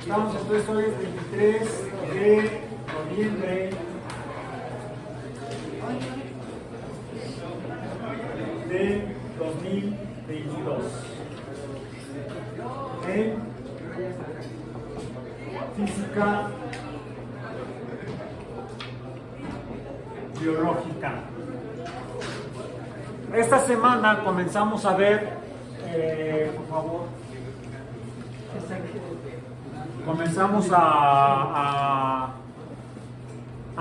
Estamos entonces hoy el 23 de noviembre de 2022 en física biológica. Esta semana comenzamos a ver, por favor, comenzamos a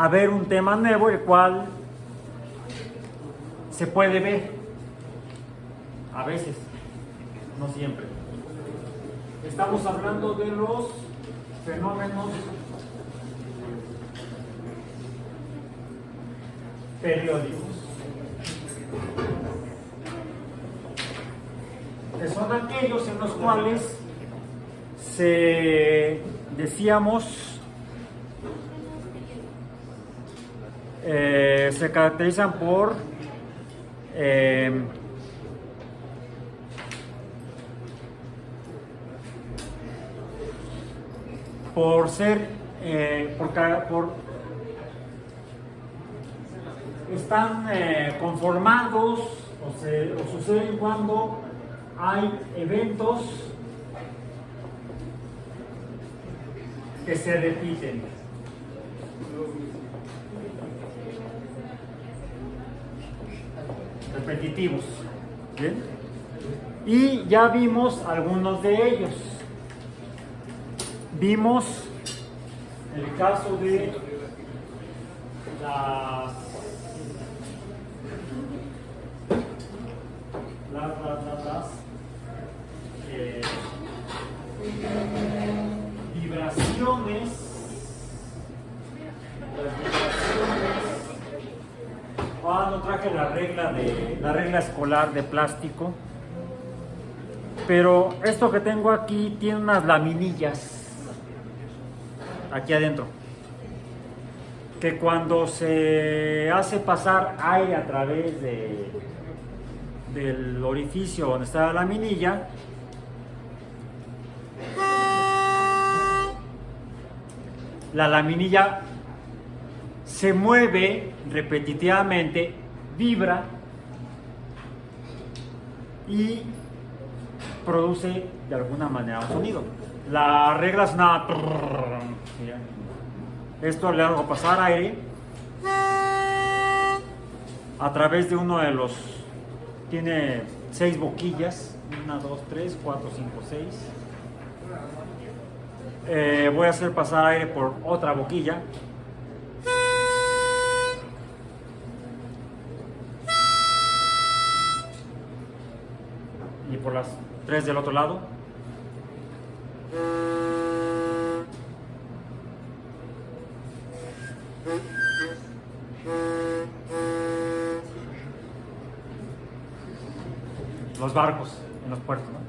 ver un tema nuevo, el cual se puede ver a veces, no siempre. Estamos hablando de los fenómenos periódicos, que son aquellos en los cuales se caracterizan por ser están conformados o suceden cuando hay eventos que se repiten. Repetitivos. ¿Bien? Y ya vimos algunos de ellos. Vimos el caso de las vibraciones. No traje la regla escolar de plástico, pero esto que tengo aquí tiene unas laminillas aquí adentro, que cuando se hace pasar aire a través del orificio donde está la laminilla, la laminilla se mueve repetitivamente, vibra y produce de alguna manera un sonido. La regla es una... Esto le hago pasar aire a través de uno de los... Tiene 6 boquillas. 1, 2, 3, 4, 5, 6. Voy a hacer pasar aire por otra boquilla. Y por las 3 del otro lado. Los barcos en los puertos, ¿no?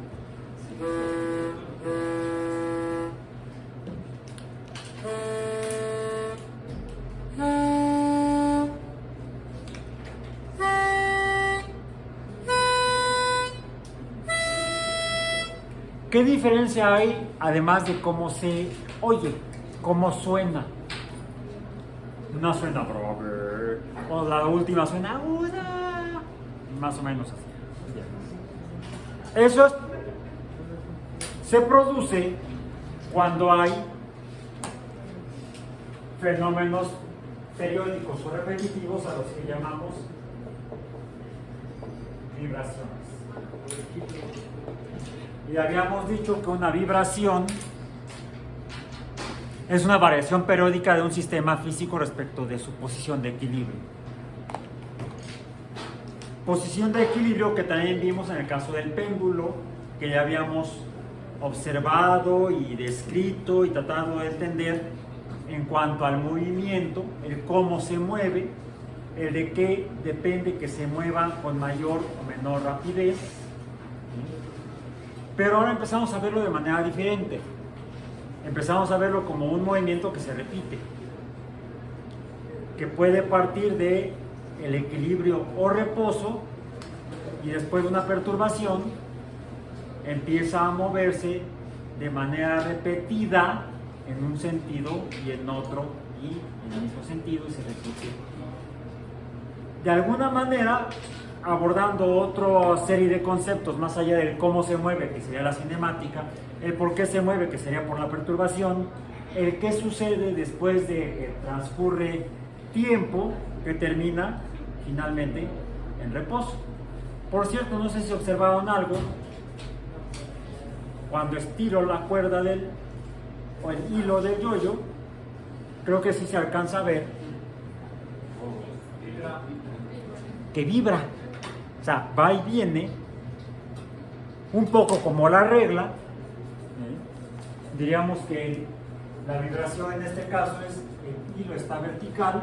¿Qué diferencia hay, además de cómo se oye, cómo suena? Una suena brother, o la última suena aguda, más o menos así. Eso se produce cuando hay fenómenos periódicos o repetitivos a los que llamamos vibraciones. Y habíamos dicho que una vibración es una variación periódica de un sistema físico respecto de su posición de equilibrio. Posición de equilibrio que también vimos en el caso del péndulo, que ya habíamos observado y descrito y tratado de entender en cuanto al movimiento, el cómo se mueve, el de qué depende que se muevan con mayor o menor rapidez. Pero ahora empezamos a verlo de manera diferente. Empezamos a verlo como un movimiento que se repite, que puede partir de el equilibrio o reposo y después de una perturbación empieza a moverse de manera repetida en un sentido y en otro y en el mismo sentido y se repite. De alguna manera, abordando otra serie de conceptos más allá del cómo se mueve, que sería la cinemática, el por qué se mueve, que sería por la perturbación, el qué sucede después de que transcurre tiempo, que termina finalmente en reposo. Por cierto, no sé si observaron algo, cuando estiro la cuerda o el hilo del yoyo, creo que sí se alcanza a ver que vibra, o sea, va y viene, un poco como la regla. Diríamos que la vibración en este caso es el hilo está vertical,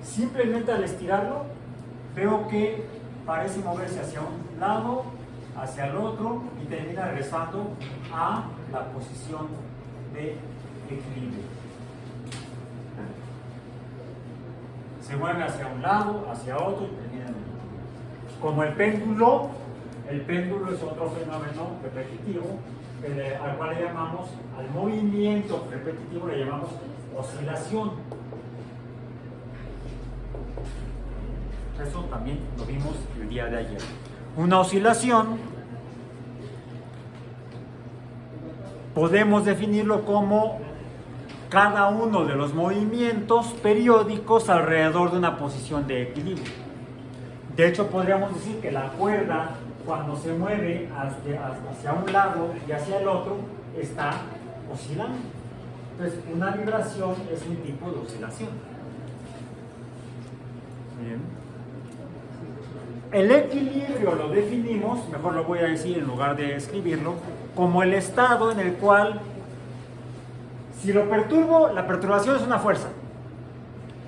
simplemente al estirarlo veo que parece moverse hacia un lado, hacia el otro y termina regresando a la posición de equilibrio. Se mueve hacia un lado, hacia otro y termina en el equilibrio. Como el péndulo es otro fenómeno repetitivo, al cual le llamamos, al movimiento repetitivo le llamamos oscilación. Eso también lo vimos el día de ayer. Una oscilación podemos definirlo como cada uno de los movimientos periódicos alrededor de una posición de equilibrio. De hecho, podríamos decir que la cuerda, cuando se mueve hacia un lado y hacia el otro, está oscilando. Entonces, una vibración es un tipo de oscilación. Bien. El equilibrio lo definimos, mejor lo voy a decir en lugar de escribirlo, como el estado en el cual, si lo perturbo, la perturbación es una fuerza.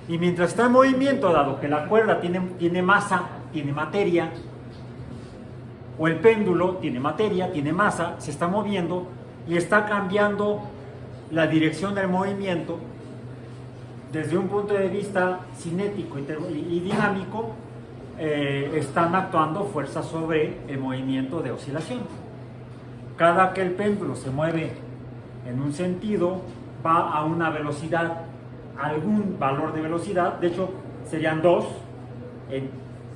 Y mientras está en movimiento, dado que la cuerda tiene masa, tiene materia, o el péndulo tiene materia, tiene masa, se está moviendo y está cambiando la dirección del movimiento desde un punto de vista cinético y dinámico, están actuando fuerzas sobre el movimiento de oscilación. Cada que el péndulo se mueve en un sentido, va a una velocidad, algún valor de velocidad, de hecho serían dos, en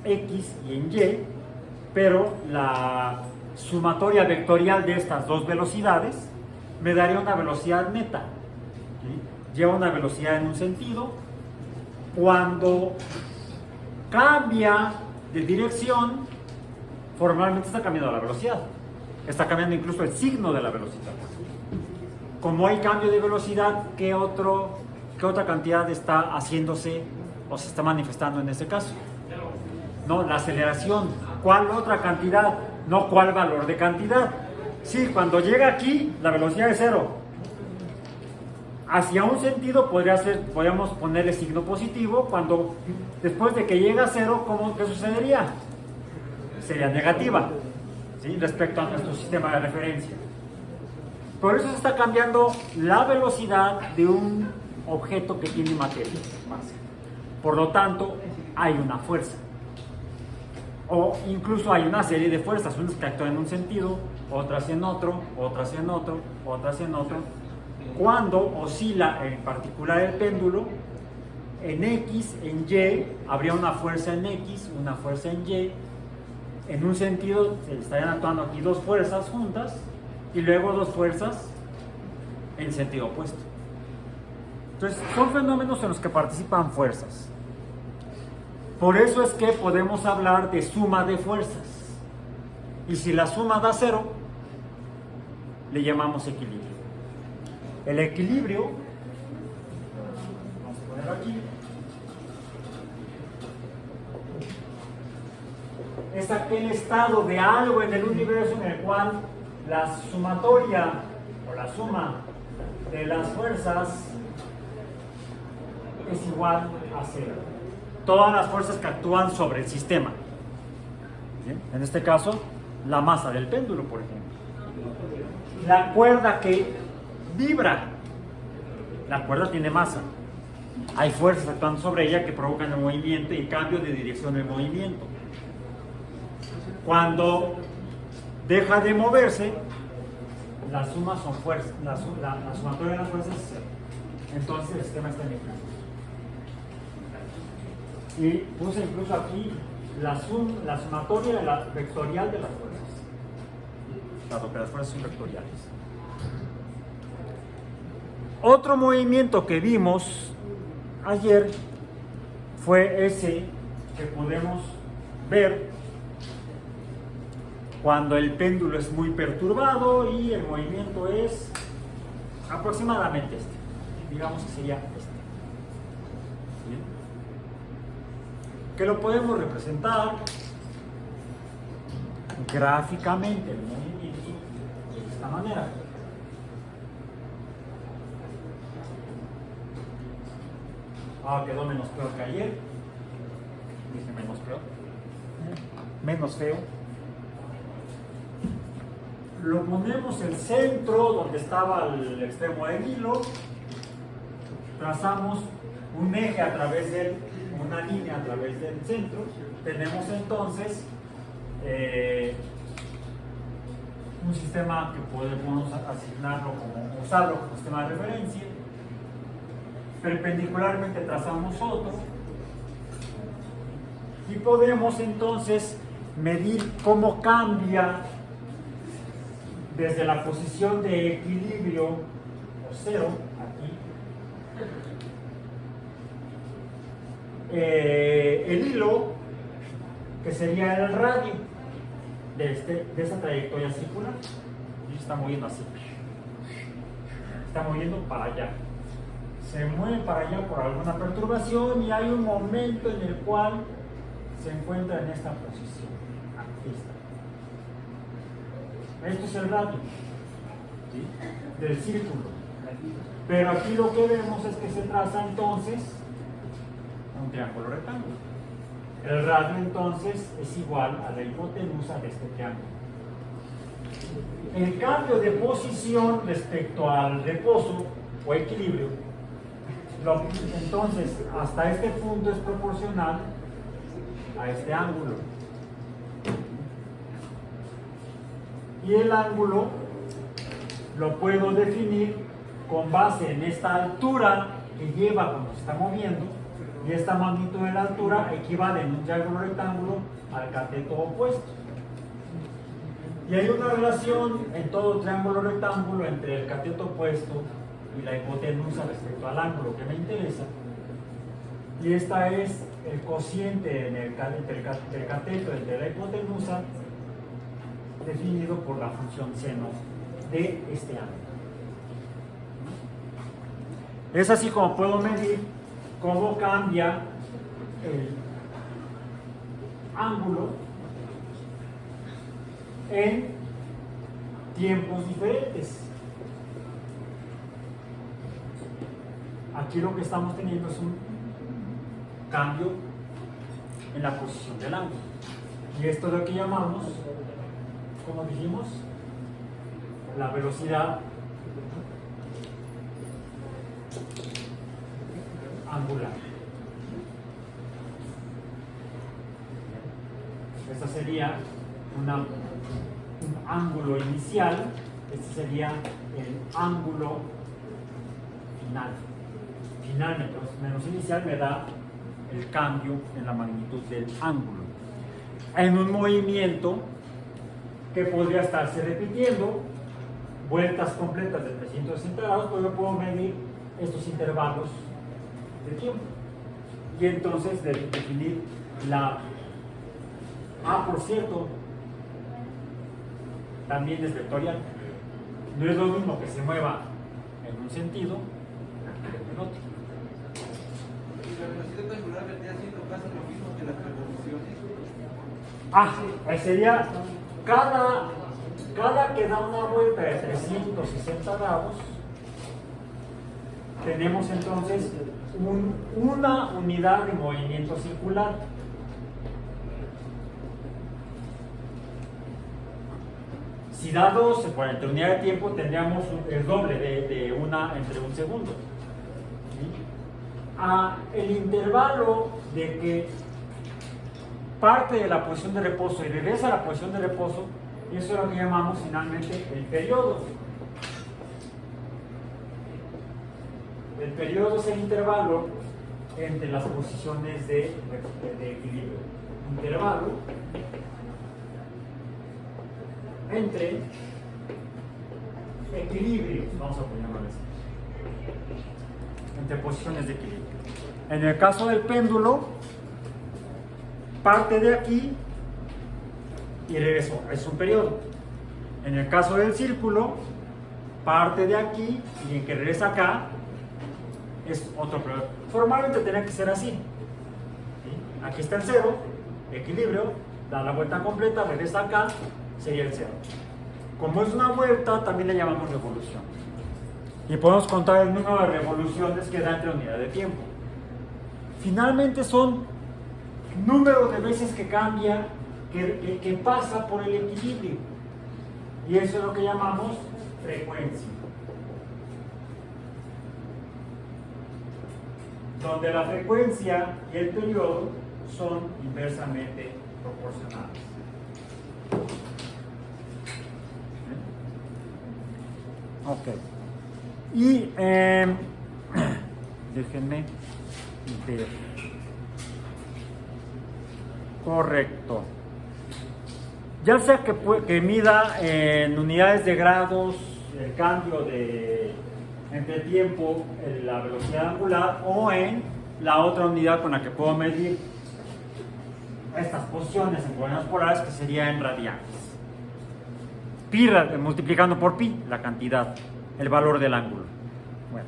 X y en Y, pero la sumatoria vectorial de estas dos velocidades me daría una velocidad neta. ¿Sí? Lleva una velocidad en un sentido. Cuando cambia de dirección, formalmente está cambiando la velocidad. Está cambiando incluso el signo de la velocidad. Como hay cambio de velocidad, ¿qué otra cantidad está haciéndose o se está manifestando en este caso? No, la aceleración. ¿Cuál otra cantidad? No, ¿cuál valor de cantidad? Sí, cuando llega aquí, la velocidad es cero. Hacia un sentido podríamos ponerle signo positivo. Cuando después de que llega a cero, ¿qué sucedería? Sería negativa, ¿sí? Respecto a nuestro sistema de referencia. Por eso se está cambiando la velocidad de un objeto que tiene materia. Por lo tanto, hay una fuerza. O incluso hay una serie de fuerzas, unas que actúan en un sentido, otras en otro, otras en otro, otras en otro. Cuando oscila en particular el péndulo, en X, en Y, habría una fuerza en X, una fuerza en Y. En un sentido, se estarían actuando aquí dos fuerzas juntas y luego dos fuerzas en sentido opuesto. Entonces, son fenómenos en los que participan fuerzas. Por eso es que podemos hablar de suma de fuerzas. Y si la suma da cero, le llamamos equilibrio. El equilibrio, vamos a poner aquí, es aquel estado de algo en el universo en el cual la sumatoria o la suma de las fuerzas es igual a cero. Todas las fuerzas que actúan sobre el sistema. ¿Sí? En este caso, la masa del péndulo, por ejemplo. La cuerda que vibra. La cuerda tiene masa. Hay fuerzas actuando sobre ella que provocan el movimiento y el cambio de dirección del movimiento. Cuando deja de moverse, la suma son fuerzas, la sumatoria de las fuerzas es cero. Entonces el sistema está en equilibrio. Y puse incluso aquí la sumatoria vectorial de las fuerzas, dado que las fuerzas son vectoriales. Otro movimiento que vimos ayer fue ese que podemos ver cuando el péndulo es muy perturbado y el movimiento es aproximadamente este. Digamos que sería este. ¿Bien? Que lo podemos representar gráficamente el movimiento de esta manera. Quedó menos peor que ayer. Dije menos peor. Menos feo. Lo ponemos en el centro donde estaba el extremo del hilo. Trazamos un eje a través de él, una línea a través del centro. Tenemos entonces un sistema que podemos asignarlo como usarlo como sistema de referencia. Perpendicularmente trazamos otro y podemos entonces medir cómo cambia desde la posición de equilibrio o cero aquí el hilo, que sería el radio de esa trayectoria circular, y se está moviendo así, está moviendo para allá, se mueve para allá por alguna perturbación y hay un momento en el cual se encuentra en esta posición. Aquí está. Esto es el radio, ¿sí?, del círculo. Pero aquí lo que vemos es que se traza entonces un triángulo rectángulo. El radio entonces es igual a la hipotenusa de este triángulo. El cambio de posición respecto al reposo o equilibrio, entonces hasta este punto es proporcional a este ángulo. Y el ángulo lo puedo definir con base en esta altura que lleva cuando se está moviendo, y esta magnitud de la altura equivale en un triángulo rectángulo al cateto opuesto. Y hay una relación en todo triángulo rectángulo entre el cateto opuesto y la hipotenusa respecto al ángulo que me interesa, y esta es el cociente del cateto entre la hipotenusa definido por la función seno de este ángulo. Es así como puedo medir cómo cambia el ángulo en tiempos diferentes. Aquí lo que estamos teniendo es un cambio en la posición del ángulo. Y esto es lo que llamamos, como dijimos, la velocidad angular. Esta sería un ángulo inicial, este sería el ángulo final. Final menos inicial me da el cambio en la magnitud del ángulo. En un movimiento que podría estarse repitiendo vueltas completas de 360 grados, pues yo puedo medir estos intervalos de tiempo y entonces definir la A, por cierto, también es vectorial. No es lo mismo que se mueva en un sentido que en otro. ¿Y la velocidad angular vendría siendo casi lo mismo que las revoluciones? Pues sería cada que da una vuelta de 360 grados, tenemos entonces una unidad de movimiento circular. Si da 12 por entre unidad de tiempo, tendríamos el doble de una entre un segundo. ¿Sí? El intervalo de que parte de la posición de reposo y regresa a la posición de reposo, eso es lo que llamamos finalmente el periodo. El periodo es el intervalo entre las posiciones de equilibrio. Intervalo entre equilibrios, vamos a ponerlo así, entre posiciones de equilibrio. En el caso del péndulo, parte de aquí y regresó, es un periodo. En el caso del círculo, parte de aquí y en que regresa acá, es otro periodo. Formalmente tenía que ser así. ¿Sí? Aquí está el cero, equilibrio, da la vuelta completa, regresa acá, sería el cero. Como es una vuelta, también le llamamos revolución. Y podemos contar el número de revoluciones que da entre unidad de tiempo. Finalmente son números de veces que cambia, que pasa por el equilibrio. Y eso es lo que llamamos frecuencia. Donde la frecuencia y el periodo son inversamente proporcionales. Ok. Y déjenme ver. Correcto. Ya sea que mida en unidades de grados el cambio entre tiempo, la velocidad angular, o en la otra unidad con la que puedo medir estas posiciones en coordenadas polares, que sería en radianes. Pi multiplicando por pi, la cantidad, el valor del ángulo. Bueno.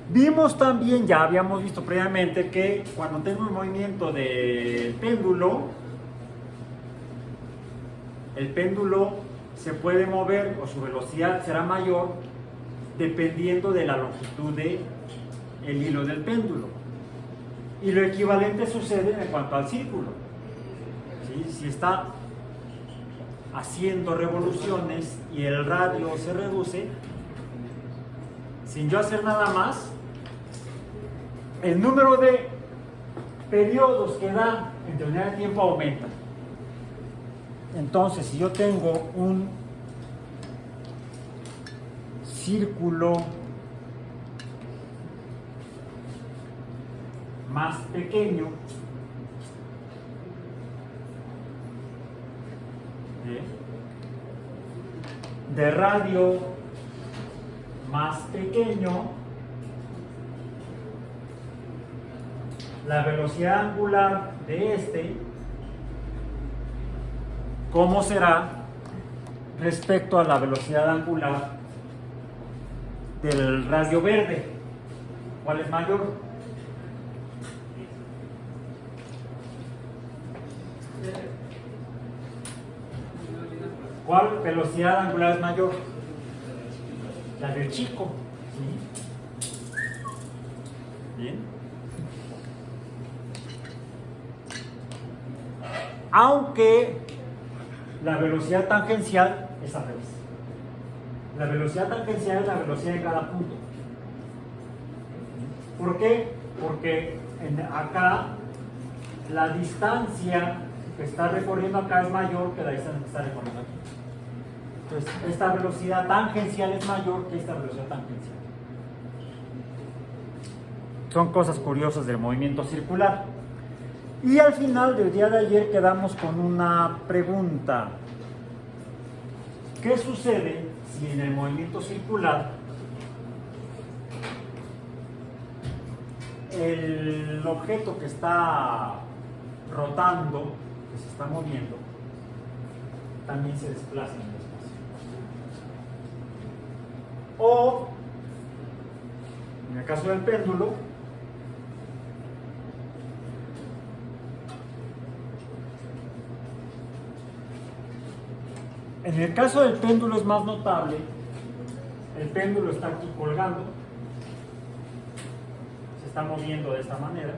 Vimos también, ya habíamos visto previamente, que cuando tengo un movimiento del péndulo, el péndulo se puede mover o su velocidad será mayor dependiendo de la longitud del hilo del péndulo. Y lo equivalente sucede en cuanto al círculo. ¿Sí? Si está haciendo revoluciones y el radio se reduce, sin yo hacer nada más, el número de periodos que da entre unidad de tiempo aumenta. Entonces, si yo tengo un círculo más pequeño, de radio más pequeño, la velocidad angular de este, ¿cómo será respecto a la velocidad angular del radio verde? ¿Cuál es mayor? ¿Cuál velocidad angular es mayor? La del chico. ¿Sí? Bien. Aunque la velocidad tangencial es al revés. La velocidad tangencial es la velocidad de cada punto. ¿Por qué? Porque acá la distancia que está recorriendo acá es mayor que la distancia que está recorriendo aquí. Entonces, esta velocidad tangencial es mayor que esta velocidad tangencial. Son cosas curiosas del movimiento circular. Y al final del día de ayer quedamos con una pregunta. ¿Qué sucede si en el movimiento circular el objeto que está rotando, que se está moviendo, también se desplaza en el espacio? O, en el caso del péndulo, en el caso del péndulo es más notable. El péndulo está aquí colgando, se está moviendo de esta manera.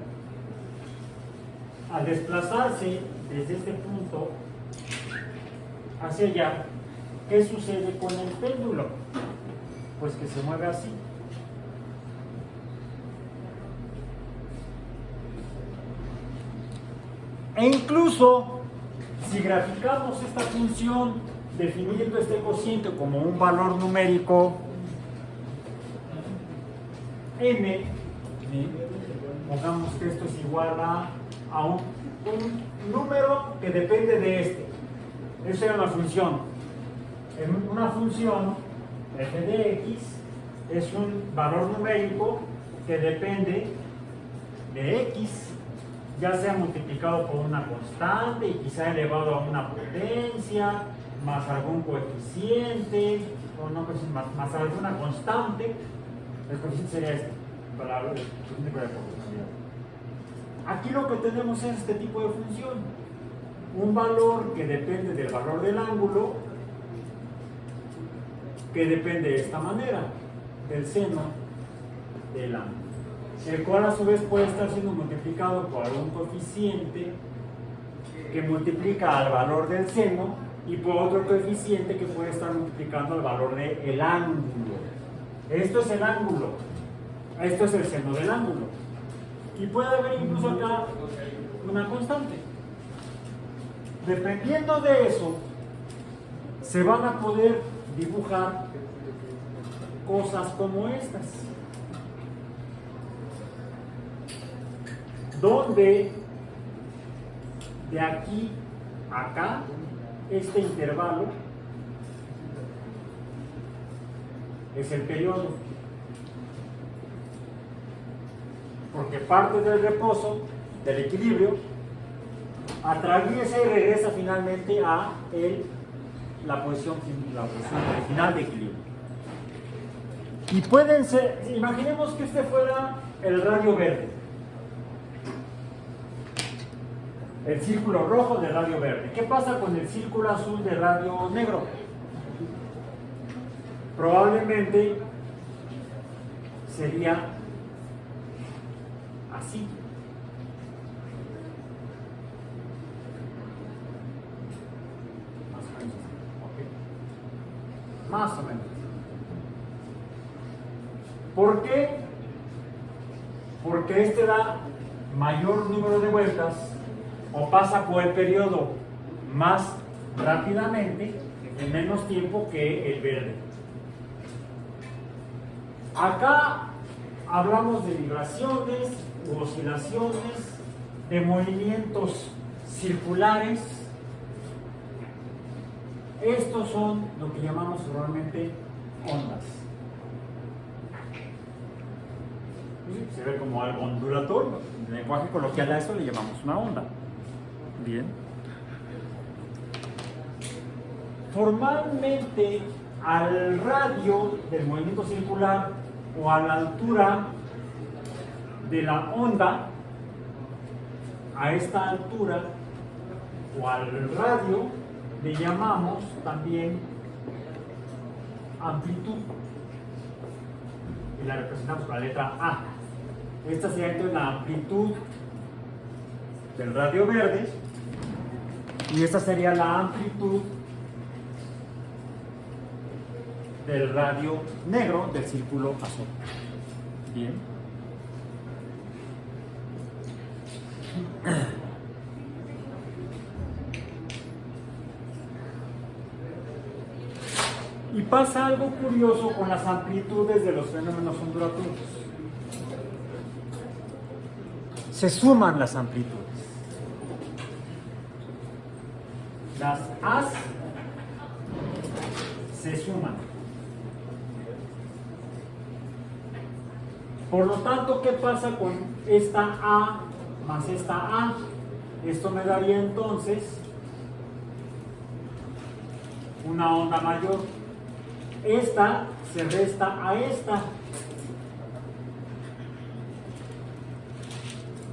Al desplazarse desde este punto hacia allá, ¿qué sucede con el péndulo? Pues que se mueve así. E incluso, si graficamos esta función definiendo este cociente como un valor numérico n, ¿sí? Pongamos que esto es igual a un número que depende de este. Eso era una función. En una función, f de x es un valor numérico que depende de x, ya sea multiplicado por una constante y quizá elevado a una potencia, más algún coeficiente, o no, pues, más alguna constante. El coeficiente sería este, para el coeficiente de proporcionalidad. Aquí lo que tenemos es este tipo de función, un valor que depende del valor del ángulo, que depende de esta manera, del seno del ángulo, el cual a su vez puede estar siendo multiplicado por un coeficiente que multiplica al valor del seno y por otro coeficiente que puede estar multiplicando al valor del ángulo. Esto es el ángulo, esto es el seno del ángulo, y puede haber incluso acá una constante. Dependiendo de eso, se van a poder dibujar cosas como estas, donde de aquí a acá, este intervalo es el periodo, porque parte del reposo, del equilibrio, atraviesa y regresa finalmente a la posición original de equilibrio. Y pueden ser, imaginemos que este fuera el radio verde, el círculo rojo de radio verde. ¿Qué pasa con el círculo azul de radio negro? Probablemente sería así. Más o menos. ¿Por qué? Porque este da mayor número de vueltas o pasa por el periodo más rápidamente en menos tiempo que el verde. Acá hablamos de vibraciones, oscilaciones, de movimientos circulares. Estos son lo que llamamos normalmente ondas. Se ve como algo ondulatorio. En lenguaje coloquial a eso le llamamos una onda. Bien. Formalmente, al radio del movimiento circular o a la altura de la onda, a esta altura o al radio, le llamamos también amplitud. Y la representamos con la letra A. Esta sería entonces la amplitud del radio verde y esta sería la amplitud del radio negro del círculo azul. Bien. Y pasa algo curioso con las amplitudes de los fenómenos ondulatorios. Se suman las amplitudes. Las A's se suman. Por lo tanto, ¿qué pasa con esta A más esta A? Esto me daría entonces una onda mayor. Esta se resta a esta.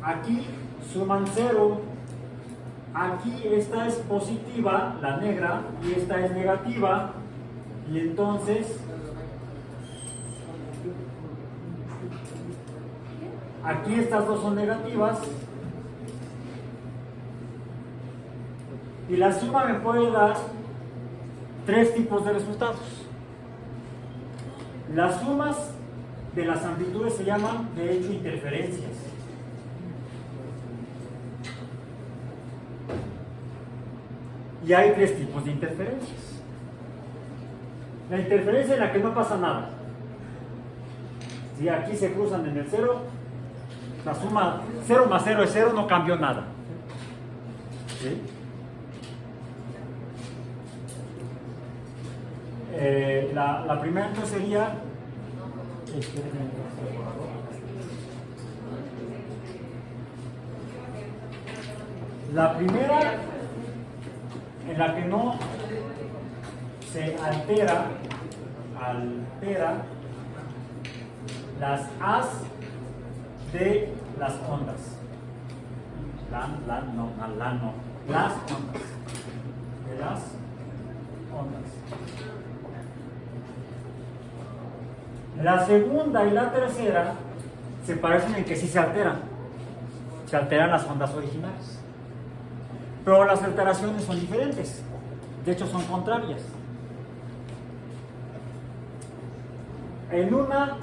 Aquí suman 0. Aquí esta es positiva, la negra, y esta es negativa. Y entonces aquí estas dos son negativas. Y la suma me puede dar tres tipos de resultados. Las sumas de las amplitudes se llaman, de hecho, interferencias. Y hay tres tipos de interferencias. La interferencia en la que no pasa nada. Si aquí se cruzan en el 0, la suma 0 más 0 es 0, no cambió nada. ¿Sí? La primera entonces sería la primera en la que no se altera las as de las ondas. Las ondas. De las ondas. La segunda y la tercera se parecen en que sí se alteran. Se alteran las ondas originales. Pero las alteraciones son diferentes. De hecho, son contrarias. En una,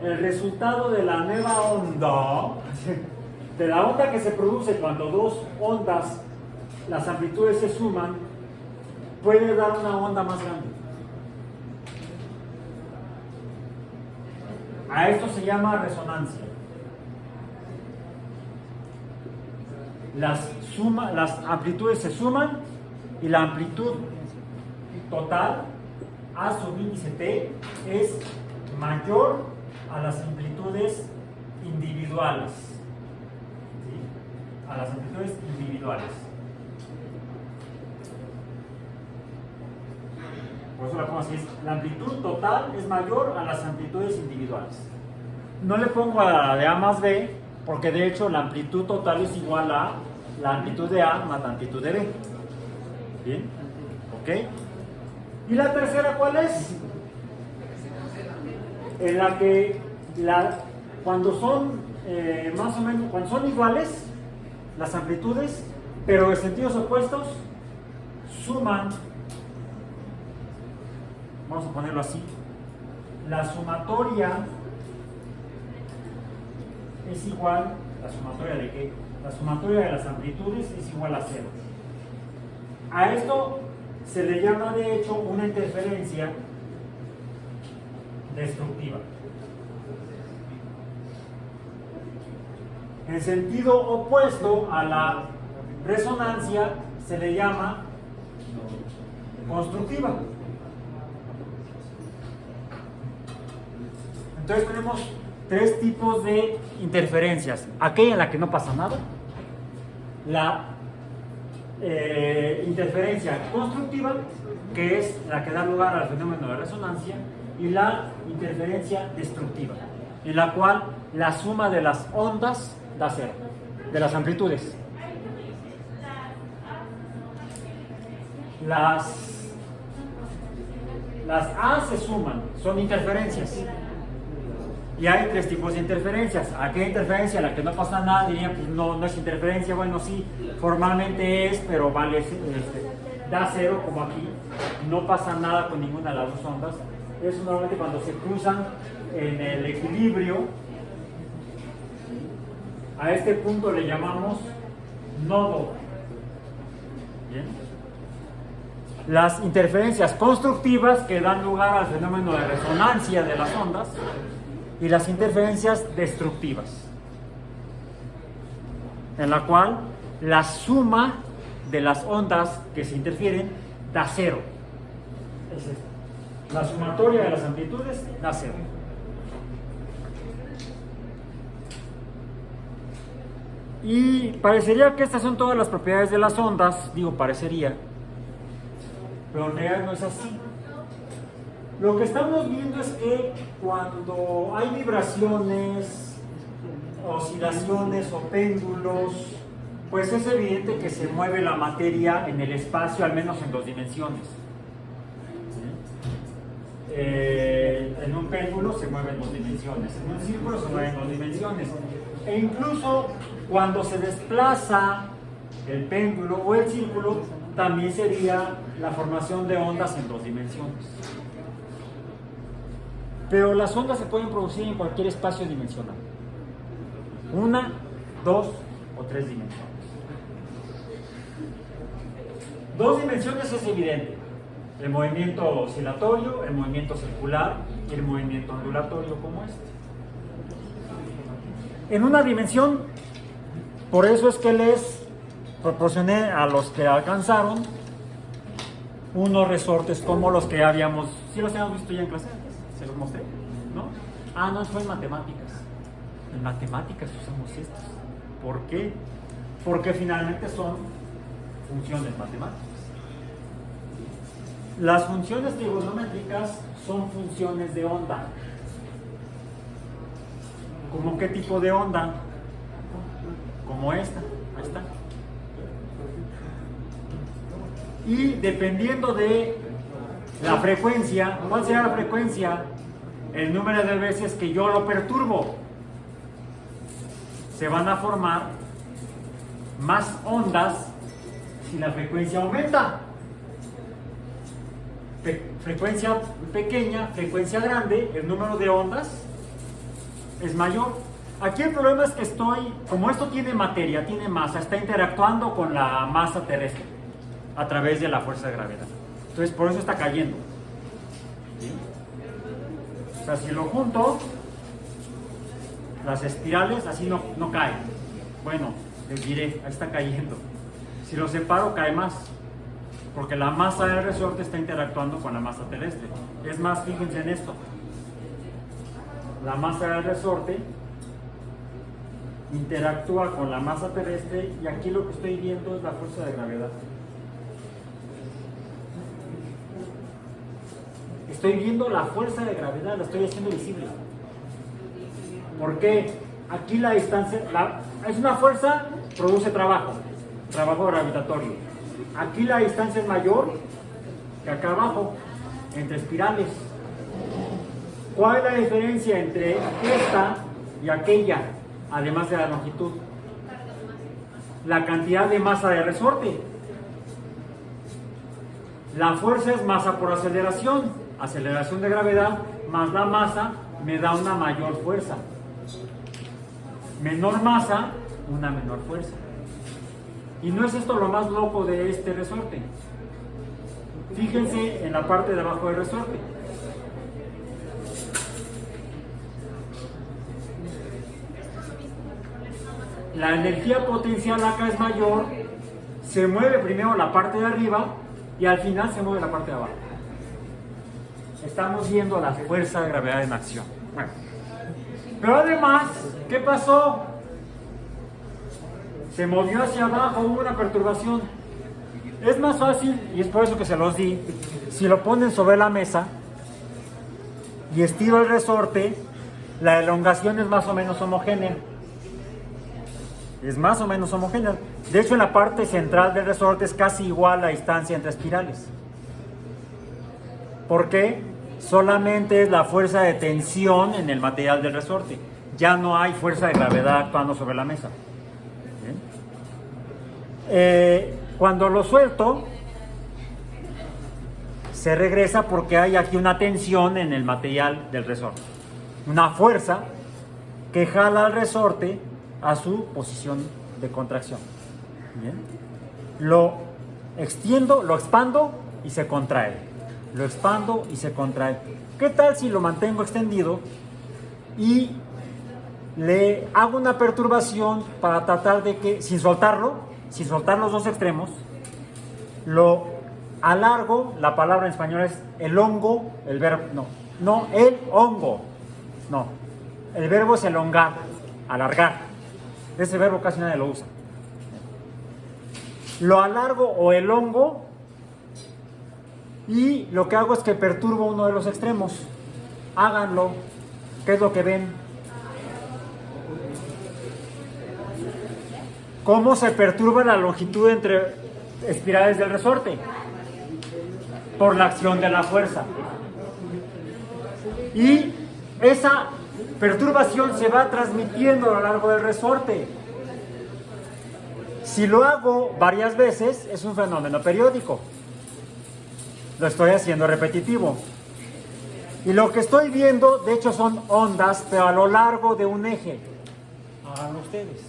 el resultado de la nueva onda, de la onda que se produce cuando dos ondas, las amplitudes se suman, puede dar una onda más grande. A esto se llama resonancia. Las amplitudes se suman y la amplitud total, A sub índice T, es mayor a las amplitudes individuales. ¿Sí? A las amplitudes individuales. Por eso la pongo así, la amplitud total es mayor a las amplitudes individuales. No le pongo a la de A más B, porque de hecho la amplitud total es igual a la amplitud de A más la amplitud de B. ¿Bien? ¿Ok? ¿Y la tercera cuál es? En la que cuando son más o menos, cuando son iguales las amplitudes, pero de sentidos opuestos, suman, vamos a ponerlo así, la sumatoria es igual, ¿la sumatoria de qué? La sumatoria de las amplitudes es igual a 0. A esto se le llama de hecho una interferencia destructiva. En sentido opuesto a la resonancia se le llama constructiva. Entonces tenemos tres tipos de interferencias. Aquella en la que no pasa nada, la interferencia constructiva, que es la que da lugar al fenómeno de resonancia, y la interferencia destructiva, en la cual la suma de las ondas da 0, de las amplitudes. Las A se suman, son interferencias. Y hay tres tipos de interferencias. Aquella interferencia, la que no pasa nada, dirían, pues no es interferencia. Bueno, sí, formalmente es, pero vale, da 0, como aquí. No pasa nada con ninguna de las dos ondas. Eso normalmente cuando se cruzan en el equilibrio. A este punto le llamamos nodo. ¿Bien? Las interferencias constructivas, que dan lugar al fenómeno de resonancia de las ondas, y las interferencias destructivas, en la cual la suma de las ondas que se interfieren da 0. Es esto. La sumatoria de las amplitudes da 0. Y parecería que estas son todas las propiedades de las ondas, digo parecería, pero en realidad no es así. Lo que estamos viendo es que cuando hay vibraciones, oscilaciones o péndulos, pues es evidente que se mueve la materia en el espacio, al menos en 2 dimensiones. En un péndulo se mueve en 2 dimensiones, en un círculo se mueve en 2 dimensiones. E incluso cuando se desplaza el péndulo o el círculo, también sería la formación de ondas en 2 dimensiones. Pero las ondas se pueden producir en cualquier espacio dimensional. 1, 2 o 3 dimensiones. 2 dimensiones es evidente. El movimiento oscilatorio, el movimiento circular y el movimiento ondulatorio como este. en una dimensión. Por eso es que les proporcioné a los que alcanzaron unos resortes como los que habíamos, sí los habíamos visto ya en clase antes, se los mostré, ¿no? Ah, no, fue en matemáticas. En matemáticas usamos estos. ¿Por qué? Porque finalmente son funciones matemáticas. Las funciones trigonométricas son funciones de onda. ¿Cómo qué tipo de onda? Como esta, ahí está. Y dependiendo de la frecuencia, ¿cuál será la frecuencia? El número de veces que yo lo perturbo. Se van a formar más ondas si la frecuencia aumenta. Frecuencia pequeña, frecuencia grande, el número de ondas es mayor. Aquí el problema es que como esto tiene materia, tiene masa, está interactuando con la masa terrestre a través de la fuerza de gravedad. Entonces por eso está cayendo. ¿Sí? O sea, si lo junto, las espirales así no caen. Bueno, les diré, ahí está cayendo. Si lo separo, cae más. Porque la masa del resorte está interactuando con la masa terrestre. Es más, fíjense en esto. La masa del resorte interactúa con la masa terrestre y aquí lo que estoy viendo es la fuerza de gravedad. Estoy viendo la fuerza de gravedad, la estoy haciendo visible. ¿Por qué? Aquí la distancia, es una fuerza, produce trabajo gravitatorio. Aquí la distancia es mayor que acá abajo, entre espirales. ¿Cuál es la diferencia entre esta y aquella, además de la longitud? La cantidad de masa de resorte. La fuerza es masa por aceleración, aceleración de gravedad, más la masa me da una mayor fuerza. Menor masa, una menor fuerza. Y no es esto lo más loco de este resorte. Fíjense en la parte de abajo del resorte. La energía potencial acá es mayor, se mueve primero la parte de arriba y al final se mueve la parte de abajo. Estamos viendo la fuerza de gravedad en acción. Bueno, pero además, ¿qué pasó? Se movió hacia abajo, hubo una perturbación. Es más fácil, y es por eso que se los di, si lo ponen sobre la mesa y estiro el resorte, la elongación es más o menos homogénea. Es más o menos homogénea. De hecho, en la parte central del resorte es casi igual la distancia entre espirales. ¿Por qué? Solamente es la fuerza de tensión en el material del resorte. Ya no hay fuerza de gravedad actuando sobre la mesa. Cuando lo suelto, se regresa porque hay aquí una tensión en el material del resorte. Una fuerza que jala al resorte a su posición de contracción. ¿Bien? Lo extiendo, lo expando y se contrae. Lo expando y se contrae. ¿Qué tal si lo mantengo extendido y le hago una perturbación para tratar de que, sin soltar los dos extremos, lo alargo? La palabra en español es elongo, el verbo, el hongo, el verbo es elongar, alargar. Ese verbo casi nadie lo usa. Lo alargo o elongo y lo que hago es que perturbo uno de los extremos. Háganlo. ¿Qué es lo que ven? ¿Cómo se perturba la longitud entre espirales del resorte? Por la acción de la fuerza. Y esa perturbación se va transmitiendo a lo largo del resorte. Si lo hago varias veces, es un fenómeno periódico. Lo estoy haciendo repetitivo. Y lo que estoy viendo, de hecho, son ondas, pero a lo largo de un eje. Háganlo ustedes.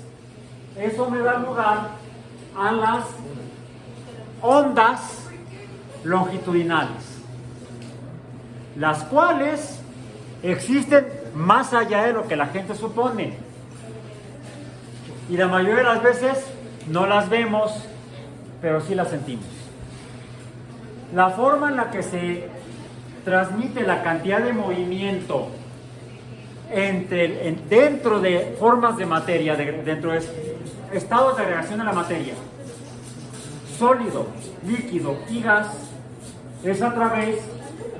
Eso me da lugar a las ondas longitudinales, las cuales existen más allá de lo que la gente supone. Y la mayoría de las veces no las vemos, pero sí las sentimos. La forma en la que se transmite la cantidad de movimiento dentro de formas de materia, dentro de estados de reacción a la materia, sólido, líquido y gas, es a través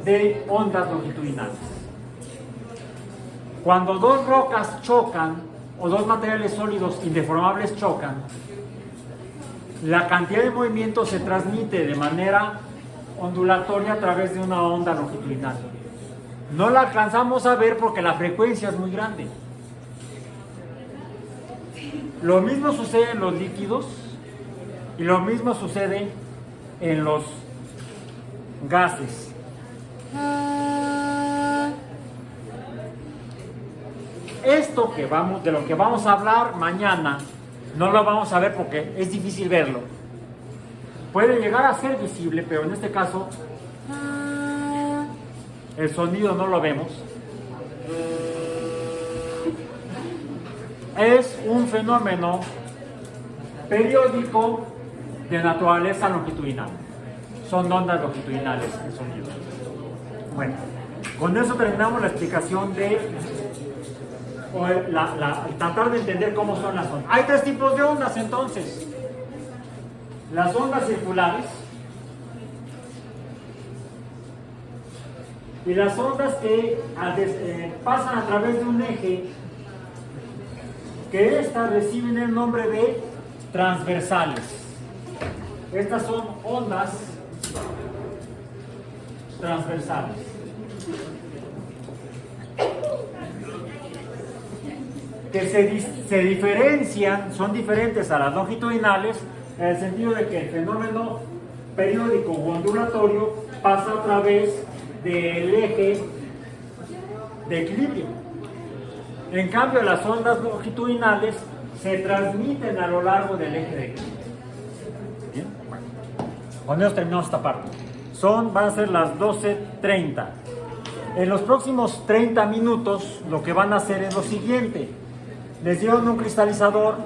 de ondas longitudinales. Cuando dos rocas chocan, o dos materiales sólidos indeformables chocan, la cantidad de movimiento se transmite de manera ondulatoria a través de una onda longitudinal. No la alcanzamos a ver porque la frecuencia es muy grande. Lo mismo sucede en los líquidos y lo mismo sucede en los gases. Esto de lo que vamos a hablar mañana, no lo vamos a ver porque es difícil verlo. Puede llegar a ser visible, pero en este caso el sonido no lo vemos. Es un fenómeno periódico de naturaleza longitudinal. Son ondas longitudinales el sonido. Bueno, con eso terminamos la explicación de tratar de entender cómo son las ondas. Hay tres tipos de ondas entonces. Las ondas circulares y las ondas que pasan a través de un eje, que estas reciben el nombre de transversales. Estas son ondas transversales. Que se diferencian, son diferentes a las longitudinales, en el sentido de que el fenómeno periódico o ondulatorio pasa a través del eje de equilibrio. En cambio, las ondas longitudinales se transmiten a lo largo del eje de equilibrio. ¿Bien? Bueno, con eso terminamos esta parte. Van a ser las 12:30. En los próximos 30 minutos lo que van a hacer es lo siguiente. Les dieron un cristalizador,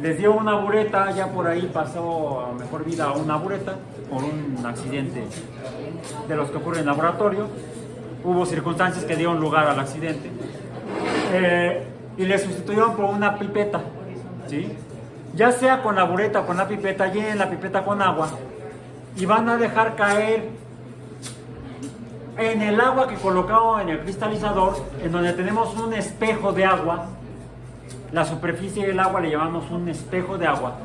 les dio una bureta, ya por ahí pasó a mejor vida una bureta por un accidente de los que ocurren en laboratorio. Hubo circunstancias que dieron lugar al accidente. Y le sustituyeron por una pipeta, ¿sí? Ya sea con la bureta o con la pipeta, llenen la pipeta con agua y van a dejar caer en el agua que colocaron en el cristalizador, en donde tenemos un espejo de agua. La superficie del agua le llamamos un espejo de agua.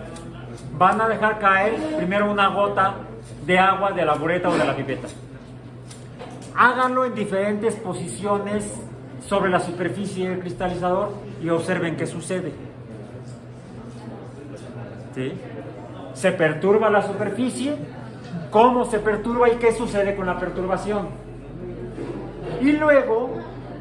Van a dejar caer primero una gota de agua de la bureta o de la pipeta. Háganlo en diferentes posiciones sobre la superficie del cristalizador y observen qué sucede. ¿Sí? Se perturba la superficie, cómo se perturba y qué sucede con la perturbación. Y luego,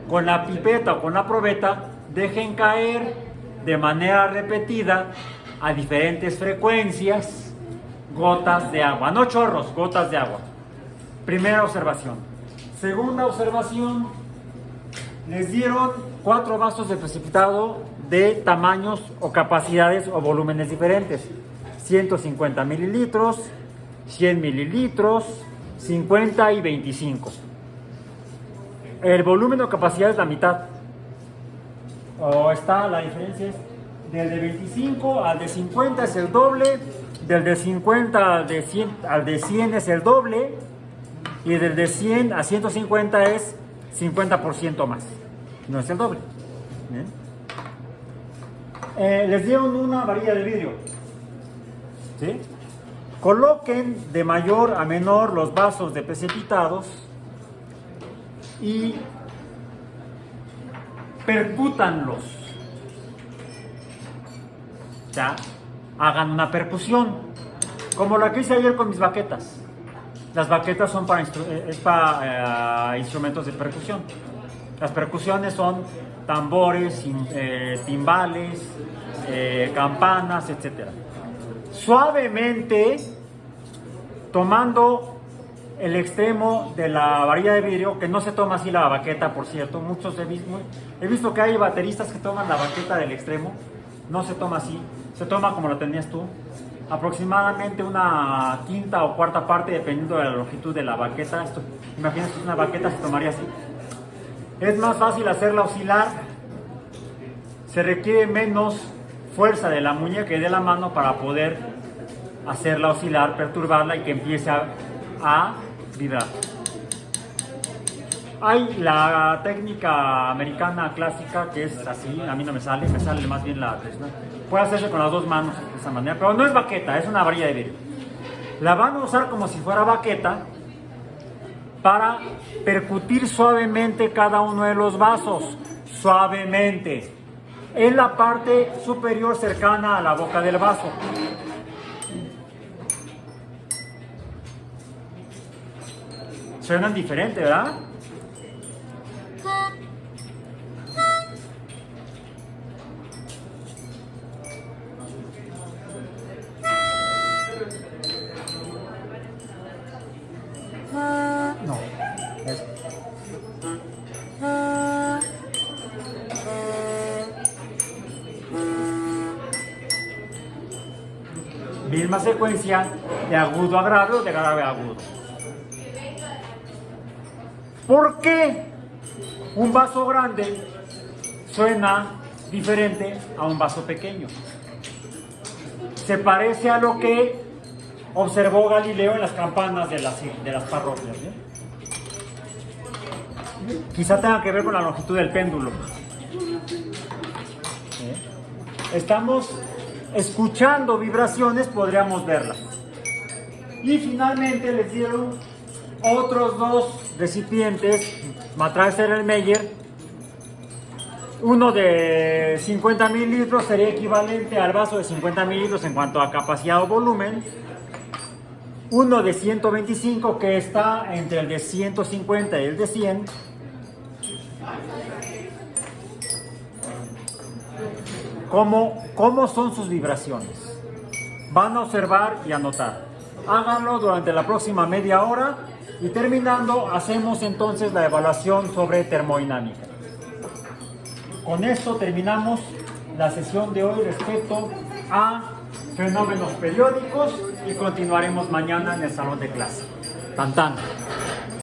con la pipeta o con la probeta, dejen caer de manera repetida a diferentes frecuencias gotas de agua, no chorros, gotas de agua. Primera observación. Segunda observación, les dieron 4 vasos de precipitado de tamaños o capacidades o volúmenes diferentes. 150 mililitros, 100 mililitros, 50 y 25. El volumen o capacidad es la mitad. La diferencia es del de 25 al de 50 es el doble, del de 50 al de 100 es el doble, y del de 100 a 150 es 50% más. No es el doble. ¿Bien? Les dieron una varilla de vidrio. ¿Sí? Coloquen de mayor a menor los vasos de precipitados y percútanlos. Ya, hagan una percusión, como la que hice ayer con mis baquetas. Las baquetas son para instrumentos de percusión. Las percusiones son tambores, timbales, campanas, etc. Suavemente, tomando el extremo de la varilla de vidrio, que no se toma así la baqueta, por cierto. Muchos he visto que hay bateristas que toman la baqueta del extremo. no se toma así, se toma como lo tenías tú, aproximadamente una quinta o cuarta parte dependiendo de la longitud de la baqueta. Esto, imagínate, una baqueta se tomaría así. Es más fácil hacerla oscilar, se requiere menos fuerza de la muñeca y de la mano para poder hacerla oscilar, perturbarla y que empiece a vibrar. Hay la técnica americana clásica que es así, a mí no me sale más bien la tradicional. Puede hacerse con las dos manos de esa manera, pero no es baqueta, es una varilla de vidrio. La van a usar como si fuera baqueta para percutir suavemente cada uno de los vasos, suavemente, en la parte superior cercana a la boca del vaso. Suenan diferente, ¿verdad? No. Misma secuencia de agudo a grave o de grave a agudo. ¿Por qué un vaso grande suena diferente a un vaso pequeño? Se parece a lo que observó Galileo en las campanas de las parroquias, ¿eh? Quizá tenga que ver con la longitud del péndulo. Estamos escuchando vibraciones, podríamos verlas. Y finalmente les dieron otros dos recipientes, Matrax-Erlenmeyer. Uno de 50 mililitros sería equivalente al vaso de 50 mililitros en cuanto a capacidad o volumen. Uno de 125 que está entre el de 150 y el de 100. ¿Cómo son sus vibraciones? Van a observar y anotar. Háganlo durante la próxima media hora y terminando hacemos entonces la evaluación sobre termodinámica. Con esto terminamos la sesión de hoy respecto a fenómenos periódicos y continuaremos mañana en el salón de clase. Tan tan.